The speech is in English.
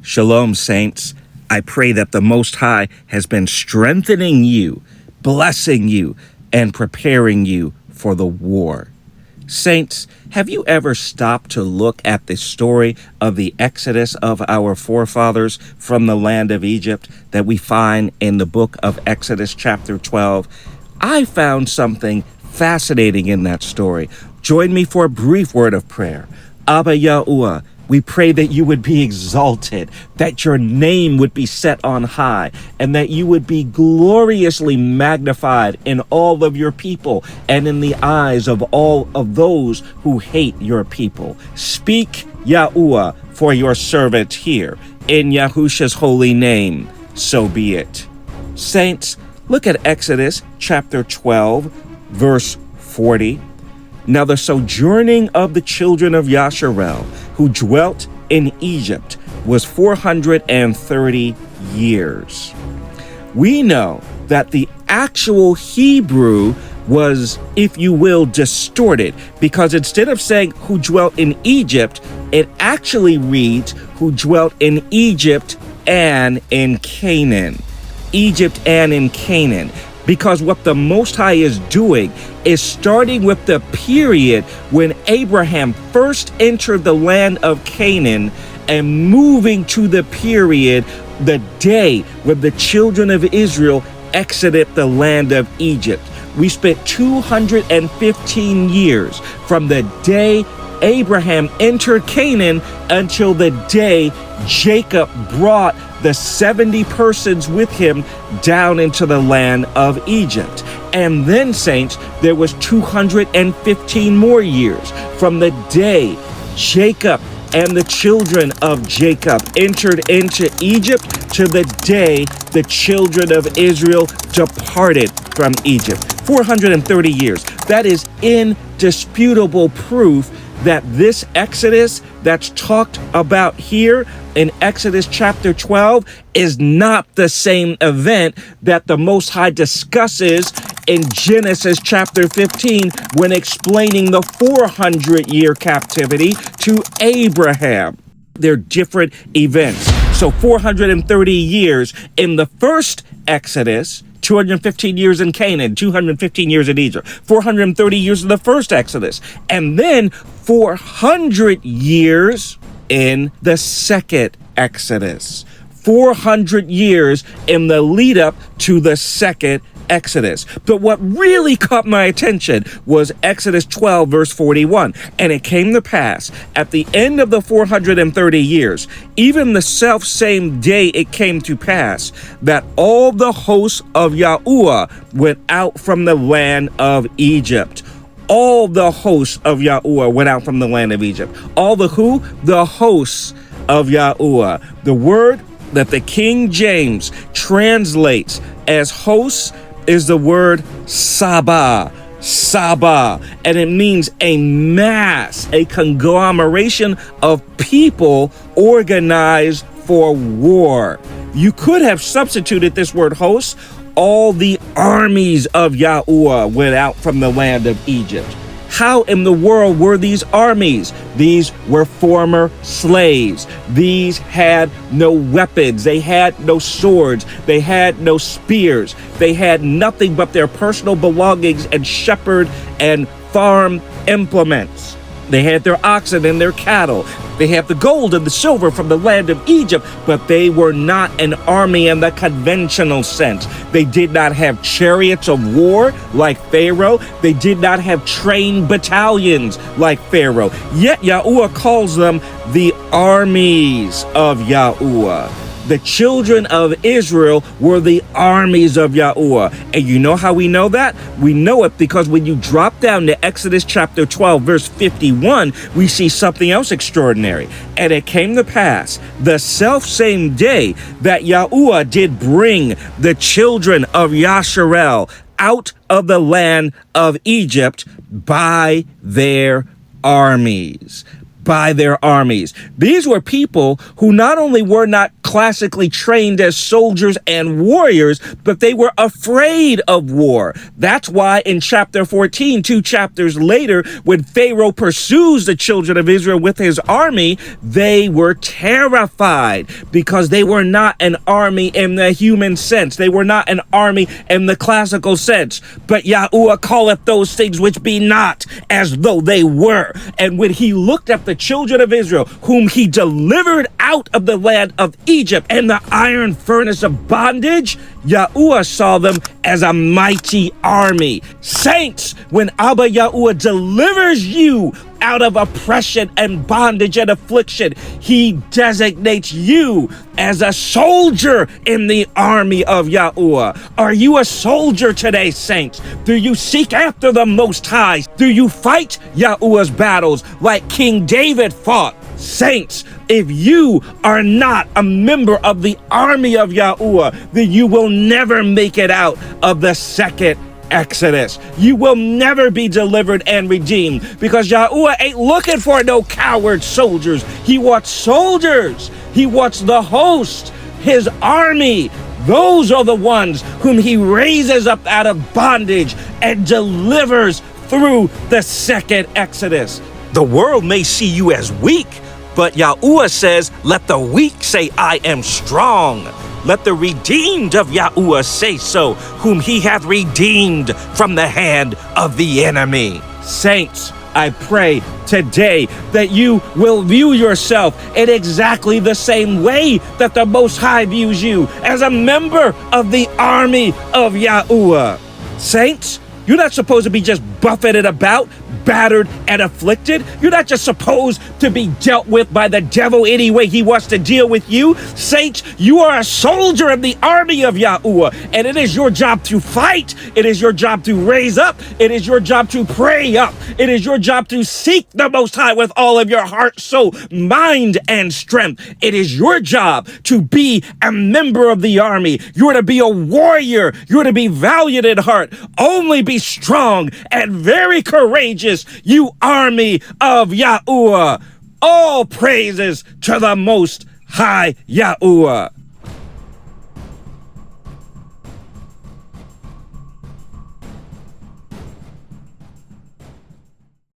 Shalom, saints. I pray that the Most High has been strengthening you, blessing you, and preparing you for the war. Saints, have you ever stopped to look at the story of the exodus of our forefathers from the land of Egypt that we find in the book of Exodus chapter 12? I found something fascinating in that story. Join me for a brief word of prayer. Abba Yahuwah, we pray that you would be exalted, that your name would be set on high, and that you would be gloriously magnified in all of your people and in the eyes of all of those who hate your people. Speak, Yahuwah, for your servant here. In Yahusha's holy name, so be it. Saints, look at Exodus chapter 12, verse 40. Now the sojourning of the children of Yasharel, who dwelt in Egypt, was 430 years. We know that the actual Hebrew was, if you will, distorted, because instead of saying who dwelt in Egypt, it actually reads who dwelt in Egypt and in Canaan. Egypt and in Canaan. Because what the Most High is doing is starting with the period when Abraham first entered the land of Canaan and moving to the period, the day when the children of Israel exited the land of Egypt. We spent 215 years from the day Abraham entered Canaan until the day Jacob brought the 70 persons with him down into the land of Egypt. And then, saints, there was 215 more years from the day Jacob and the children of Jacob entered into Egypt to the day the children of Israel departed from Egypt. 430 years. That is indisputable proof that this Exodus that's talked about here in Exodus chapter 12 is not the same event that the Most High discusses in Genesis chapter 15 when explaining the 400-year captivity to Abraham. They're different events. So 430 years in the first Exodus, 215 years in Canaan, 215 years in Egypt, 430 years in the first Exodus, and then 400 years in the second Exodus. 400 years in the lead up to the second Exodus. But what really caught my attention was Exodus 12, verse 41. And it came to pass at the end of the 430 years, even the self same day it came to pass, that all the hosts of Yahuwah went out from the land of Egypt. All the hosts of Yahuwah went out from the land of Egypt. All the who? The hosts of Yahuwah. The word that the King James translates as hosts is the word Sabah, and it means a mass, a conglomeration of people organized for war. You could have substituted this word host. All the armies of Yahuwah went out from the land of Egypt. How in the world were these armies? These were former slaves. These had no weapons. They had no swords. They had no spears. They had nothing but their personal belongings and shepherd and farm implements. They had their oxen and their cattle. They had the gold and the silver from the land of Egypt, but they were not an army in the conventional sense. They did not have chariots of war like Pharaoh. They did not have trained battalions like Pharaoh. Yet Yahuwah calls them the armies of Yahuwah. The children of Israel were the armies of Yahuwah. And you know how we know that? We know it because when you drop down to Exodus chapter 12, verse 51, we see something else extraordinary. And it came to pass the selfsame day that Yahuwah did bring the children of Yasharel out of the land of Egypt by their armies. by their armies. These were people who not only were not classically trained as soldiers and warriors, but they were afraid of war. That's why in chapter 14, 2 chapters later, when Pharaoh pursues the children of Israel with his army, they were terrified because they were not an army in the human sense. They were not an army in the classical sense. But Yahuwah calleth those things which be not as though they were. And when he looked at the children of Israel, whom he delivered out of the land of Egypt and the iron furnace of bondage, Yahuwah saw them as a mighty army. Saints, when Abba Yahuwah delivers you out of oppression and bondage and affliction, he designates you as a soldier in the army of Yahuwah. Are you a soldier today, saints? Do you seek after the Most High? Do you fight Yahuwah's battles like King David fought? Saints, if you are not a member of the army of Yahuwah, then you will never make it out of the second Exodus. You will never be delivered and redeemed because Yahuwah ain't looking for no coward soldiers. He wants soldiers. He wants the host, his army. Those are the ones whom he raises up out of bondage and delivers through the second Exodus. The world may see you as weak, but Yahuwah says, let the weak say, I am strong. Let the redeemed of Yahuwah say so, whom he hath redeemed from the hand of the enemy. Saints, I pray today that you will view yourself in exactly the same way that the Most High views you, as a member of the army of Yahuwah. Saints, you're not supposed to be just buffeted about, battered and afflicted. You're not just supposed to be dealt with by the devil any way he wants to deal with you. Saints, you are a soldier of the army of Yahuwah, and it is your job to fight. It is your job to raise up. It is your job to pray up. It is your job to seek the Most High with all of your heart, soul, mind, and strength. It is your job to be a member of the army. You're to be a warrior. You're to be valiant in heart. Only be strong and very courageous, you army of Yahuwah. All praises to the Most High Yahuwah.